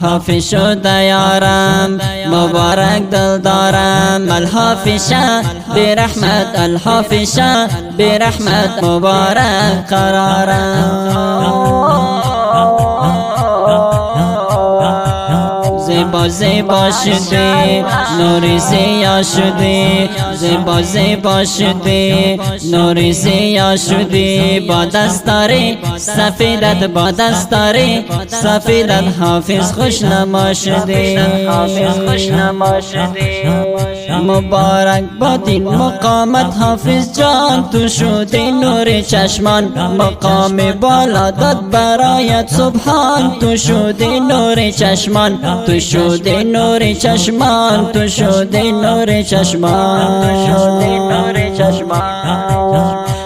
حافظ شده یارم مبارک دل دارم. الحافظ شه بی رحمت، الحافظ شه بی رحمت مبارک قرارم. زیبا زیبا شدی نوری زیا شدی، زیبا زیبا شدی نوری زیا شدی. با دستاری سفیدت، با دستاری سفیدت حافظ خوش نما شدی، حافظ خوش نما شدی. مبارک باد این مقامت حافظ جان، تو شدی نور چشمان مقام بالا داد برایت سبحان. تو شدی نور چشمان، تو شدی نور چشمان، تو شدی نور چشمان، تو شدی نور چشمان.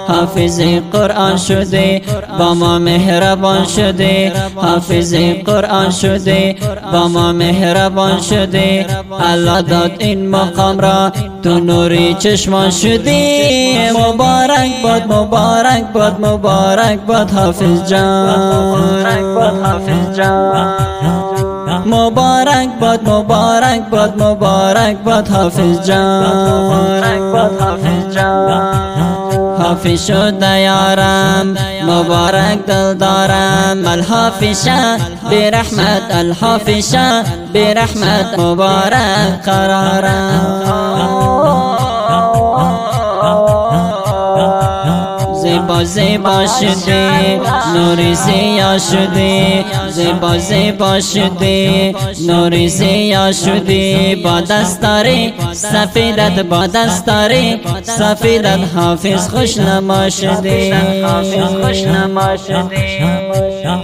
حافظ قرآن شدی با ما مهربان شدی، حافظ قرآن شدی با ما مهربان شدی. الله داد این مقام را تو نوری چشمان شدی. مبارک باد، مبارک باد، مبارک باد حافظ جان، مبارک باد حافظ جان. مبارک باد، مبارک باد، مبارک باد حافظ جان، مبارک باد حافظ جان. حافظ شده یارم مبارک دل دارم. الحافظ شه بی رحمت، الحافظ شه بی رحمت مبارک قرارم. زیبا زیبا شدی نوری زیا شدی، زیبا زیبا شدی نوری زیا شدی. با دستاری سفیدت، با دستاری سفیدت حافظ خوش نما شدی، حافظ خوش نما شدی.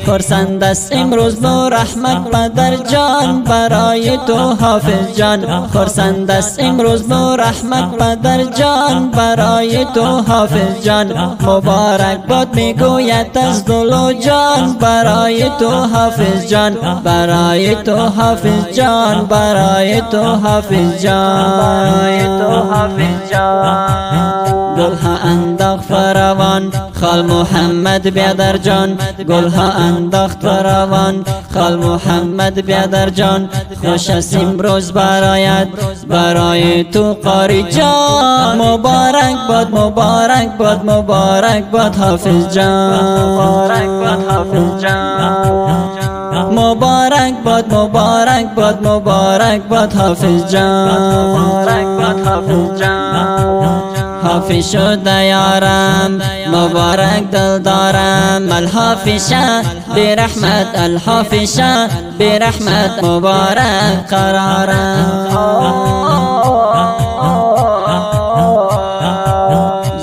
خرسند است امروز نور رحمت پدر جان برای تو حافظ جان، خرسند است امروز نور رحمت پدر جان برای تو حافظ جان. مبارک باد میگوید از دل و جان برای تو حافظ جان، برای تو حافظ جان، برای تو حافظ جان، برای تو حافظ جان. گلها انداخت فراوان خال محمد بیادر جان، گلها انداخت فراوان خال محمد بیادر جان. خوش است امروز برایت، برای تو قاری جان. مبارک باد، مبارک باد، مبارک باد حافظ جان، مبارک باد حافظ جان. مبارک باد، مبارک باد، مبارک باد حافظ جان، مبارک باد حافظ جان. حافظ شده یارم مبارک دل دارم. الحافظ شه بی رحمت، الحافظ شه بی رحمت مبارک قرارم.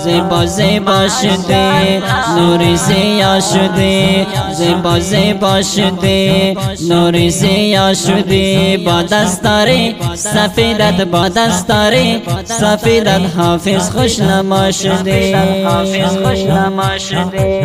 زیبا زیبا شدی نوری زیا شدی، زیبا زیبا شدی نوری زیا شدی. با دستاری سفیدت، با دستاری سفیدت حافظ خوش نما شدی، حافظ خوش نما شدی.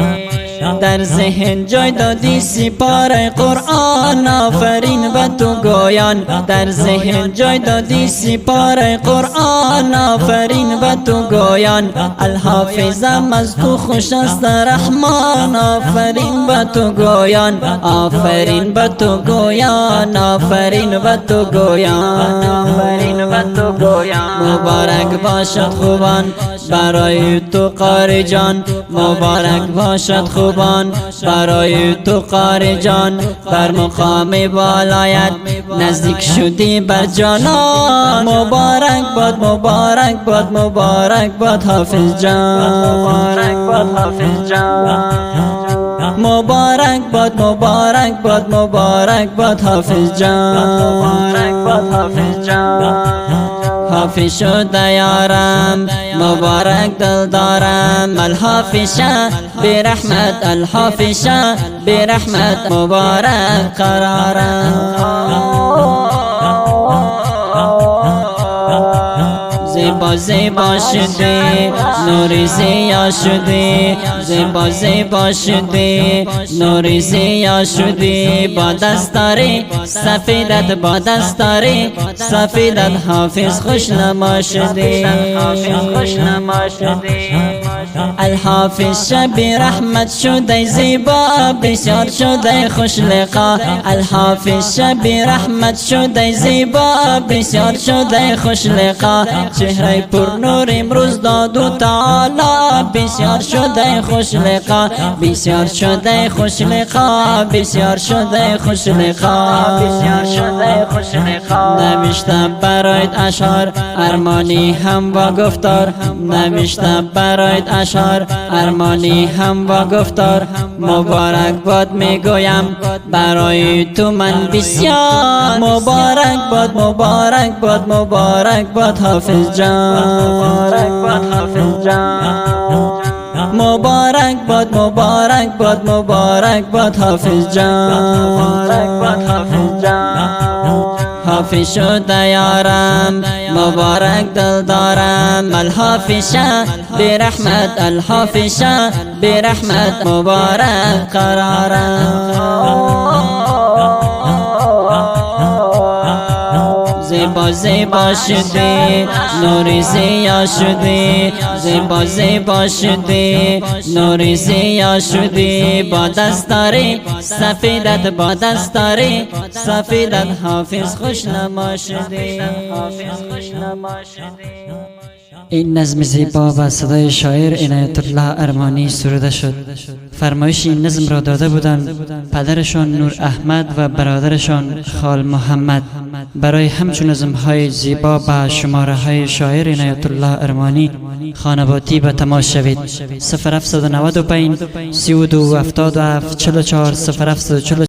در ذهن جای دادی سپاره قرآن، آفرین به تو گویان. در ذهن جای دادی سپاره قرآن، آفرین به تو گویان. الحافظم از تو خوش است رحمان، آفرین به تو گویان، آفرین به تو گویان، آفرین به تو گویان، آفرین به تو گویان. مبارک باشد خوبان برای تو قاری جان، مبارک باشد خوبان برای تو قاری جان. بر مقام بالایت نزدیک شدی بر جانان. مبارک باد، مبارک باد، مبارک باد حافظ جان، مبارک باد حافظ جان. مبارک باد، مبارک باد، مبارک باد حافظ جان، مبارک باد حافظ جان. حافظ شده یارم مبارک دل دارم. الحافظ شه بی رحمت، الحافظ شه بی رحمت مبارک قرارم. زیبا زیبا شده نور زیا شده زیبا زیبا شده نور زیا شده با دستاری سفیدت با دستاری سفیدت حافظ خوش نما شده الحافظ شبی رحمت شده زیبا بسیار شده خوش لقا الحافظ شبی رحمت شده زیبا بسیار شده خوش لقا چهره پر نور امروز داد و تعالی بسیار شده خوش لقا بسیار شده خوش لقا بسیار شده خوش لقا بسیار شده خوش لقا نوشته برایت اشعار ارمانی هم با گفتار نوشته برایت اشعار ارمانی هم با گفتار مبارک باد میگویم برای تو من بسیار مبارک باد مبارک باد مبارک باد حافظ جان مبارک باد مبارک باد مبارک باد حافظ جان حافظ شده یارم مبارک دل دارم الحافظ برحمت الحافظ برحمت مبارک قرارم زیبا زیبا شده نور زیا شده زیبا زیبا شده نور زیا شده با دستاری سفیدت با دستاری سفیدت حافظ خوش نما شده این نظم زیبا و صدای شاعر عنایت الله ارمانی سروده شد. فرمایش این نظم را داده بودند پدرشان نور احمد و برادرشان خال محمد. برای همچون نظم‌های زیبا با شماره‌های شاعر عنایت الله ارمانی خانواتی به تماس شوید. 0795 32 77 44 0744